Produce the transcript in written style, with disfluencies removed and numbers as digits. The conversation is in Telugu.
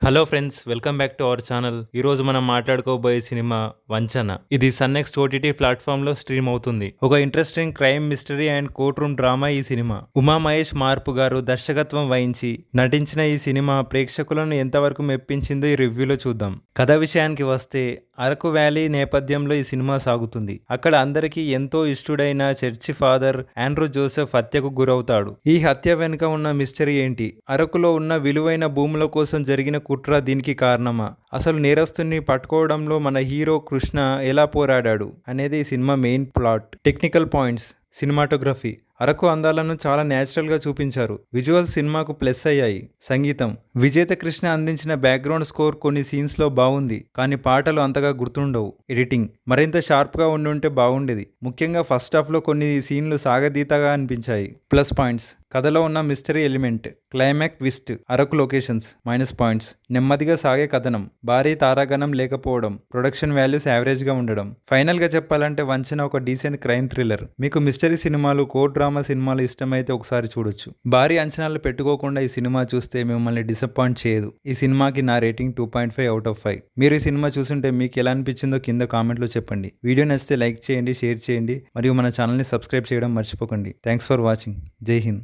Hello friends, welcome back to our channel. ఈరోజు మనం మాట్లాడుకోబోయే సినిమా వంచన. ఇది సన్నెక్స్ట్ ఓటీటీ ప్లాట్ఫామ్ లో స్ట్రీమ్ అవుతుంది. ఒక interesting crime mystery and court room drama ఈ సినిమా. ఉమా మహేష్ మార్పు గారు దర్శకత్వం వహించి నటించిన ఈ సినిమా ప్రేక్షకులను ఎంతవరకు మెప్పించిందో ఈ రివ్యూలో చూద్దాం. కథ విషయానికి వస్తే అరకు వ్యాలీ నేపథ్యంలో ఈ సినిమా సాగుతుంది. అక్కడ అందరికీ ఎంతో ఇష్టుడైన చర్చి ఫాదర్ ఆండ్రూ జోసెఫ్ హత్యకు గురవుతాడు. ఈ హత్య వెనుక ఉన్న మిస్టరీ ఏంటి? అరకులో ఉన్న విలువైన భూముల కోసం జరిగిన కుట్ర దీనికి కారణమా? అసలు నేరస్తుని పట్టుకోవడంలో మన హీరో కృష్ణ ఎలా పోరాడాడు అనేది ఈ cinema main plot. Technical points. Cinematography. Araku అందాలను చాలా న్యాచురల్ గా చూపించారు. విజువల్ సినిమాకు ప్లస్ అయ్యాయి. సంగీతం. విజేత కృష్ణ అందించిన బ్యాక్గ్రౌండ్ స్కోర్ కొన్ని సీన్స్ లో బాగుంది, కానీ పాటలు అంతగా గుర్తుండవు. ఎడిటింగ్ మరింత షార్ప్ గా ఉండుంటే బాగుండేది. ముఖ్యంగా ఫస్ట్ హాఫ్ లో కొన్ని సీన్లు సాగదీతగా అనిపించాయి. Plus points. కథలో ఉన్న mystery element, climax twist, Araku locations. Minus points. నెమ్మదిగా సాగే కథనం, భారీ తారాగణం లేకపోవడం, ప్రొడక్షన్ వాల్యూస్ యావరేజ్ గా ఉండడం. ఫైనల్ గా చెప్పాలంటే వంచన ఒక డీసెంట్ క్రైమ్ థ్రిల్లర్. మీకు మిస్టరీ సినిమాలు, కోర్ట్ డ్రామా సినిమాలు ఇష్టమైతే ఒకసారి చూడొచ్చు. భారీ అంచనాలు పెట్టుకోకుండా ఈ సినిమా చూస్తే మిమ్మల్ని డిసప్పాయింట్ చేయదు. ఈ సినిమాకి నా రేటింగ్ 2.5/5. మీరు ఈ సినిమా చూస్తుంటే మీకు ఎలా అనిపించిందో కింద కామెంట్లో చెప్పండి. వీడియో నచ్చితే లైక్ చేయండి, షేర్ చేయండి మరియు మన ఛానల్ని సబ్స్క్రైబ్ చేయడం మర్చిపోకండి. Thanks for watching. జై హింద్.